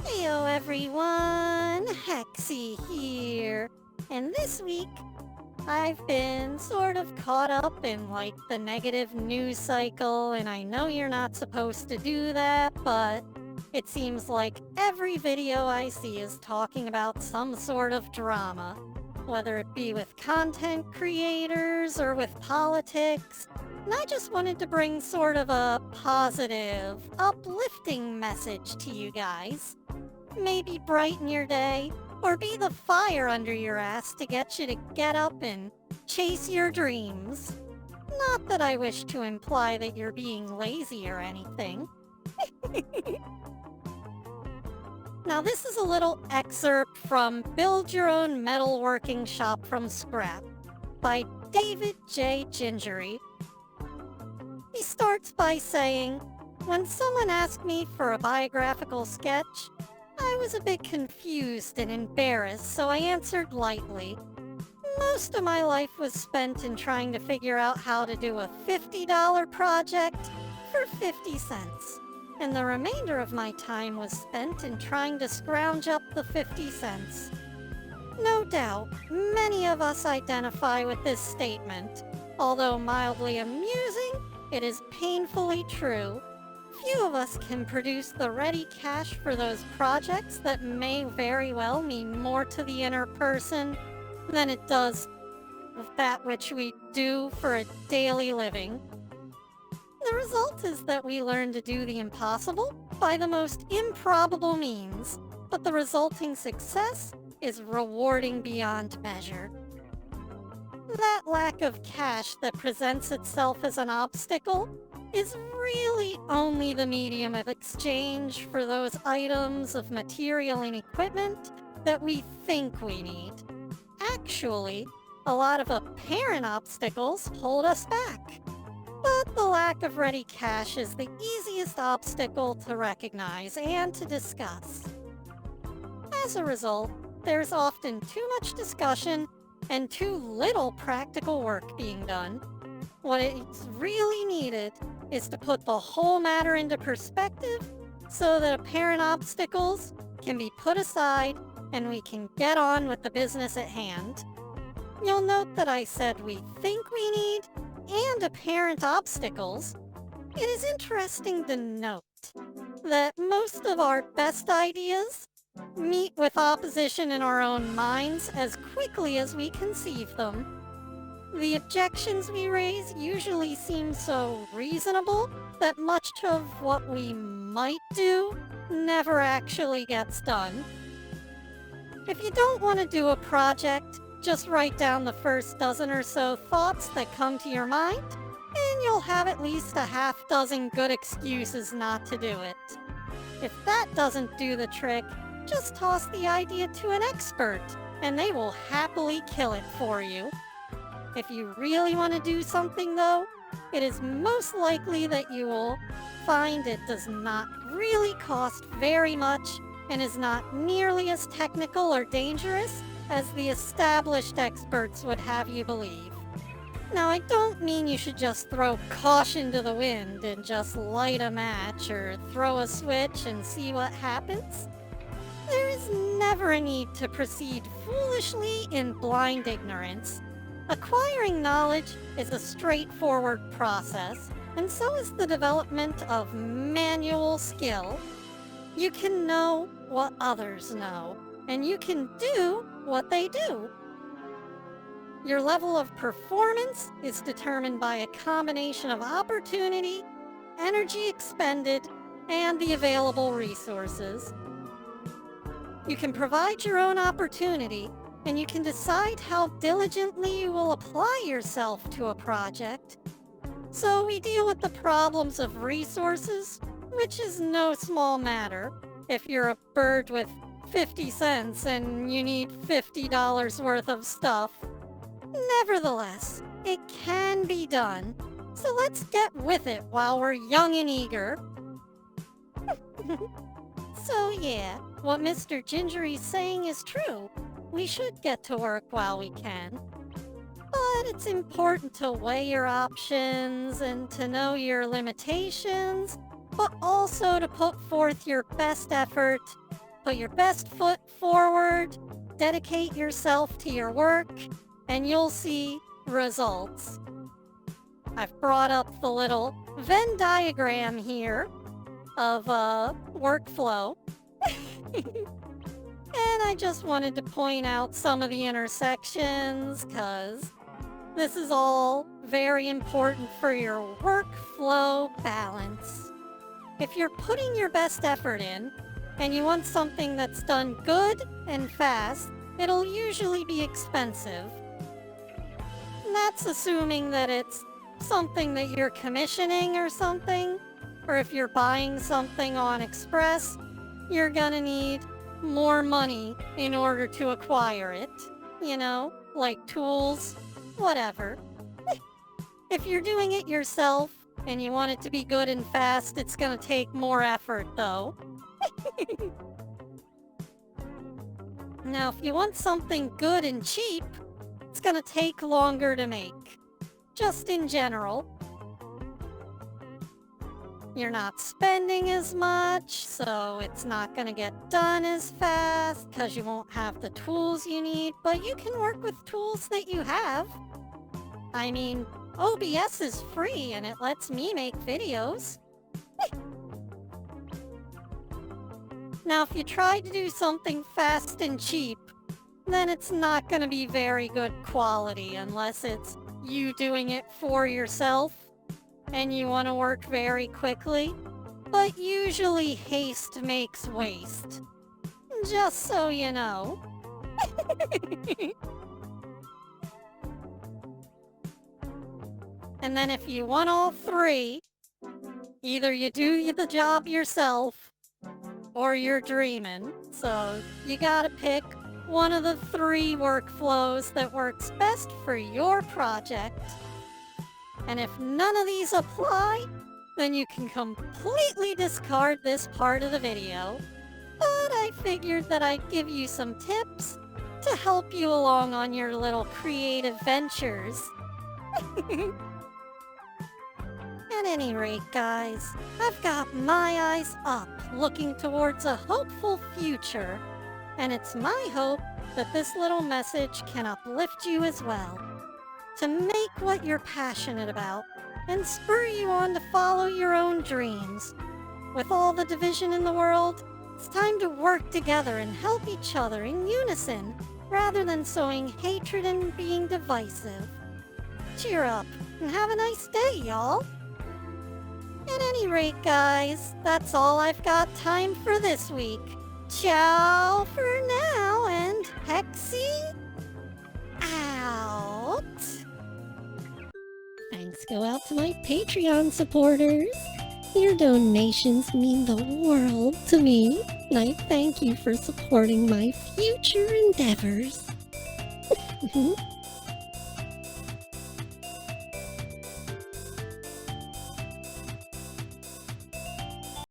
Heyo everyone, Hexi here. And this week, I've been sort of caught up in the negative news cycle, and I know you're not supposed to do that, but it seems like every video I see is talking about some sort of drama, whether it be with content creators or with politics. And I just wanted to bring sort of a positive, uplifting message to you guys. Maybe brighten your day, or be the fire under your ass to get you to get up and chase your dreams. Not that I wish to imply that you're being lazy or anything. Now this is a little excerpt from Build Your Own Metalworking Shop from Scrap by David J. Gingery. He starts by saying, "When someone asked me for a biographical sketch, I was a bit confused and embarrassed, so I answered lightly. Most of my life was spent in trying to figure out how to do a $50 project for 50 cents. And the remainder of my time was spent in trying to scrounge up the 50 cents. No doubt, many of us identify with this statement. Although mildly amusing, it is painfully true. Few of us can produce the ready cash for those projects that may very well mean more to the inner person than it does with that which we do for a daily living. The result is that we learn to do the impossible by the most improbable means, but the resulting success is rewarding beyond measure. That lack of cash that presents itself as an obstacle is really only the medium of exchange for those items of material and equipment that we think we need. Actually, a lot of apparent obstacles hold us back. But the lack of ready cash is the easiest obstacle to recognize and to discuss. As a result, there's often too much discussion and too little practical work being done. What is really needed is to put the whole matter into perspective so that apparent obstacles can be put aside and we can get on with the business at hand. You'll note that I said we think we need and apparent obstacles. It is interesting to note that most of our best ideas meet with opposition in our own minds as quickly as we conceive them. The objections we raise usually seem so reasonable that much of what we might do never actually gets done. If you don't want to do a project, just write down the first dozen or so thoughts that come to your mind, and you'll have at least a half dozen good excuses not to do it. If that doesn't do the trick, just toss the idea to an expert, and they will happily kill it for you. If you really want to do something, though, it is most likely that you will find it does not really cost very much and is not nearly as technical or dangerous as the established experts would have you believe. Now, I don't mean you should just throw caution to the wind and just light a match or throw a switch and see what happens. There is never a need to proceed foolishly in blind ignorance. Acquiring knowledge is a straightforward process, and so is the development of manual skill. You can know what others know, and you can do what they do. Your level of performance is determined by a combination of opportunity, energy expended, and the available resources. You can provide your own opportunity, and you can decide how diligently you will apply yourself to a project. So we deal with the problems of resources, which is no small matter if you're a bird with 50 cents and you need $50 worth of stuff. Nevertheless, it can be done, so let's get with it while we're young and eager. So yeah, what Mr. Gingery's saying is true. We should get to work while we can. But it's important to weigh your options and to know your limitations but also to put forth your best effort, put your best foot forward, dedicate yourself to your work, and you'll see results. I've brought up the little Venn diagram here of workflow. And I just wanted to point out some of the intersections, because this is all very important for your workflow balance. If you're putting your best effort in, and you want something that's done good and fast, it'll usually be expensive. And that's assuming that it's something that you're commissioning or something, or if you're buying something on Express, you're gonna need more money in order to acquire it, you know, like tools, whatever. If you're doing it yourself and you want it to be good and fast, it's gonna take more effort though. Now, if you want something good and cheap, it's gonna take longer to make. Just in general. You're not spending as much, so it's not gonna get done as fast because you won't have the tools you need, but you can work with tools that you have. I mean, OBS is free and it lets me make videos. Now, if you try to do something fast and cheap, then it's not gonna be very good quality unless it's you doing it for yourself and you want to work very quickly, but usually haste makes waste. Just so you know. And then if you want all three, either you do the job yourself, or you're dreaming. So you gotta pick one of the three workflows that works best for your project. And if none of these apply, then you can completely discard this part of the video. But I figured that I'd give you some tips to help you along on your little creative ventures. At any rate, guys, I've got my eyes up looking towards a hopeful future. And it's my hope that this little message can uplift you as well, to make what you're passionate about and spur you on to follow your own dreams. With all the division in the world, it's time to work together and help each other in unison, rather than sowing hatred and being divisive. Cheer up and have a nice day, y'all. At any rate, guys, that's all I've got time for this week. Ciao for now, and Hexi out. Thanks go out to my Patreon supporters. Your donations mean the world to me, and I thank you for supporting my future endeavors.